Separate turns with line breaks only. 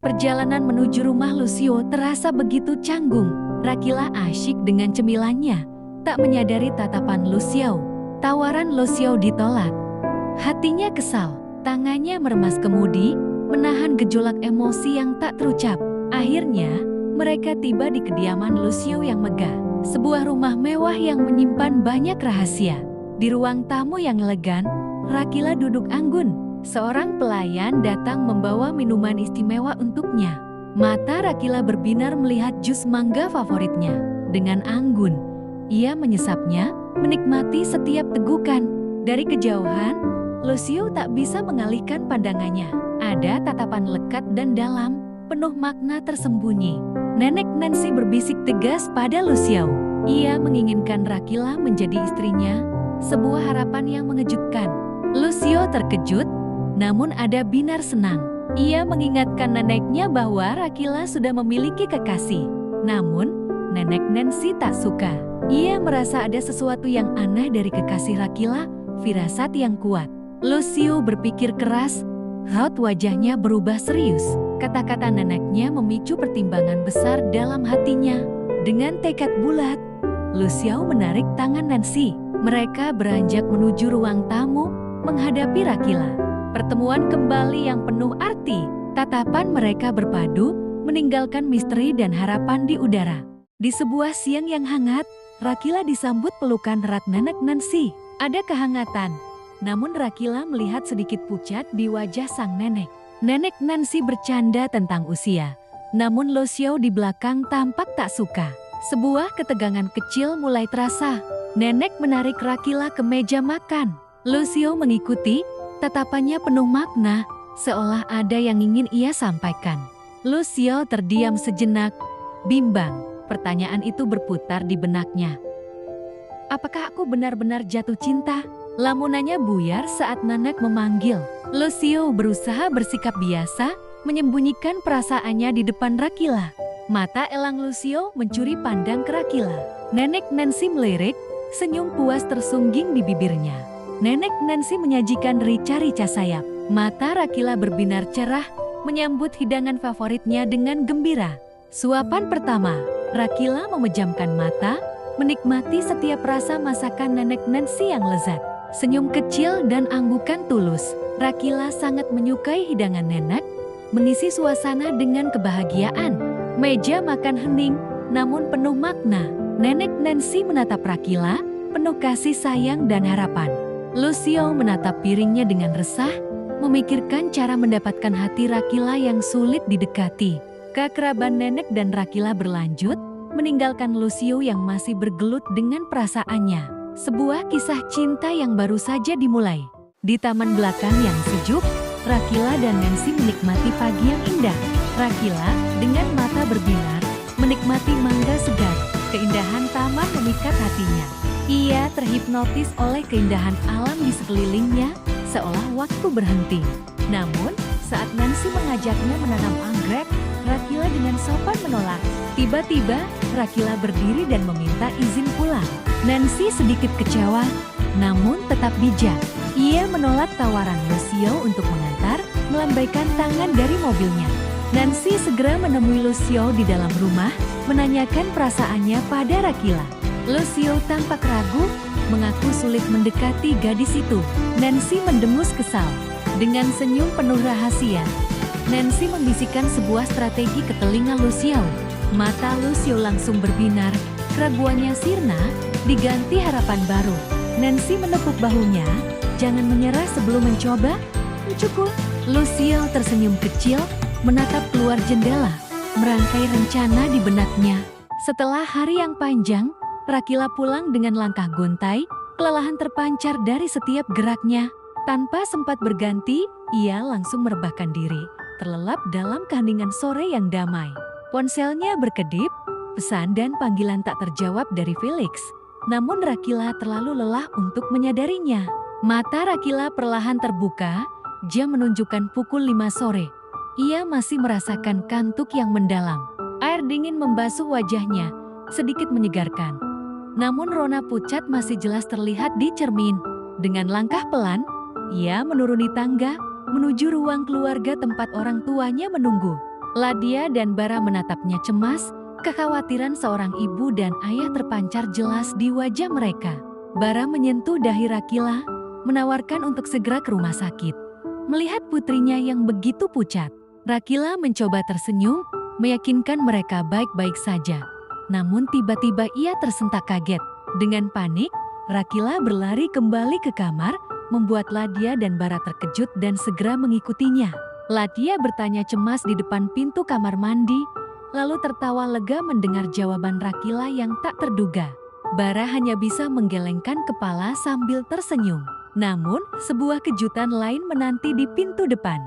Perjalanan menuju rumah Lucio terasa begitu canggung. Rakila asyik dengan cemilannya, tak menyadari tatapan Lucio. Tawaran Lucio ditolak. Hatinya kesal, tangannya meremas kemudi, menahan gejolak emosi yang tak terucap. Akhirnya, mereka tiba di kediaman Lucio yang megah. Sebuah rumah mewah yang menyimpan banyak rahasia. Di ruang tamu yang elegan, Rakila duduk anggun. Seorang pelayan datang membawa minuman istimewa untuknya. Mata Rakila berbinar melihat jus mangga favoritnya. Dengan anggun, ia menyesapnya, menikmati setiap tegukan. Dari kejauhan, Lucio tak bisa mengalihkan pandangannya. Ada tatapan lekat dan dalam, penuh makna tersembunyi. Nenek Nancy berbisik tegas pada Lucio. Ia menginginkan Rakila menjadi istrinya, sebuah harapan yang mengejutkan. Lucio terkejut, namun ada binar senang. Ia mengingatkan neneknya bahwa Rakila sudah memiliki kekasih. Namun, nenek Nancy tak suka. Ia merasa ada sesuatu yang aneh dari kekasih Rakila, firasat yang kuat. Lucio berpikir keras, raut wajahnya berubah serius. Kata-kata neneknya memicu pertimbangan besar dalam hatinya. Dengan tekad bulat, Lucio menarik tangan Nancy. Mereka beranjak menuju ruang tamu, menghadapi Rakila. Pertemuan kembali yang penuh arti. Tatapan mereka berpadu, meninggalkan misteri dan harapan di udara. Di sebuah siang yang hangat, Rakila disambut pelukan erat nenek Nancy. Ada kehangatan, namun Rakila melihat sedikit pucat di wajah sang nenek. Nenek Nancy bercanda tentang usia, namun Lucio di belakang tampak tak suka. Sebuah ketegangan kecil mulai terasa. Nenek menarik Rakila ke meja makan. Lucio mengikuti, tatapannya penuh makna, seolah ada yang ingin ia sampaikan. Lucio terdiam sejenak, bimbang. Pertanyaan itu berputar di benaknya. Apakah aku benar-benar jatuh cinta? Lamunannya buyar saat nenek memanggil. Lucio berusaha bersikap biasa, menyembunyikan perasaannya di depan Rakila. Mata elang Lucio mencuri pandang ke Rakila. Nenek Nancy melirik, senyum puas tersungging di bibirnya. Nenek Nancy menyajikan rica-rica sayap. Mata Rakila berbinar cerah, menyambut hidangan favoritnya dengan gembira. Suapan pertama, Rakila memejamkan mata, menikmati setiap rasa masakan nenek Nancy yang lezat. Senyum kecil dan anggukan tulus. Rakila sangat menyukai hidangan nenek, mengisi suasana dengan kebahagiaan. Meja makan hening, namun penuh makna. Nenek Nancy menatap Rakila, penuh kasih sayang dan harapan. Lucio menatap piringnya dengan resah, memikirkan cara mendapatkan hati Rakila yang sulit didekati. Keakraban nenek dan Rakila berlanjut, meninggalkan Lucio yang masih bergelut dengan perasaannya. Sebuah kisah cinta yang baru saja dimulai. Di taman belakang yang sejuk, Rakila dan Nancy menikmati pagi yang indah. Rakila dengan mata berbinar, menikmati mangga segar. Keindahan taman memikat hatinya. Ia terhipnotis oleh keindahan alam di sekelilingnya, seolah waktu berhenti. Namun, saat Nancy mengajaknya menanam anggrek, Rakila dengan sopan menolak. Tiba-tiba, Rakila berdiri dan meminta izin pulang. Nancy sedikit kecewa, namun tetap bijak. Ia menolak tawaran Lucio untuk mengantar, melambaikan tangan dari mobilnya. Nancy segera menemui Lucio di dalam rumah, menanyakan perasaannya pada Rakila. Lucio tampak ragu, mengaku sulit mendekati gadis itu. Nancy mendengus kesal. Dengan senyum penuh rahasia, Nancy membisikkan sebuah strategi ke telinga Lucio. Mata Lucio langsung berbinar, keraguannya sirna, diganti harapan baru. Nancy menepuk bahunya, jangan menyerah sebelum mencoba. Cukup. Lucio tersenyum kecil, menatap keluar jendela, merangkai rencana di benaknya. Setelah hari yang panjang, Rakila pulang dengan langkah gontai, kelelahan terpancar dari setiap geraknya. Tanpa sempat berganti, ia langsung merebahkan diri, terlelap dalam keheningan sore yang damai. Ponselnya berkedip, pesan dan panggilan tak terjawab dari Felix. Namun Rakila terlalu lelah untuk menyadarinya. Mata Rakila perlahan terbuka, jam menunjukkan pukul 5 sore. Ia masih merasakan kantuk yang mendalam. Air dingin membasuh wajahnya, sedikit menyegarkan. Namun rona pucat masih jelas terlihat di cermin. Dengan langkah pelan, ia menuruni tangga, menuju ruang keluarga tempat orang tuanya menunggu. Ladia dan Bara menatapnya cemas, kekhawatiran seorang ibu dan ayah terpancar jelas di wajah mereka. Bara menyentuh dahi Rakila, menawarkan untuk segera ke rumah sakit. Melihat putrinya yang begitu pucat, Rakila mencoba tersenyum, meyakinkan mereka baik-baik saja. Namun tiba-tiba ia tersentak kaget. Dengan panik, Rakila berlari kembali ke kamar, membuat Ladia dan Bara terkejut dan segera mengikutinya. Ladia bertanya cemas di depan pintu kamar mandi, lalu tertawa lega mendengar jawaban Rakila yang tak terduga. Bara hanya bisa menggelengkan kepala sambil tersenyum. Namun, sebuah kejutan lain menanti di pintu depan.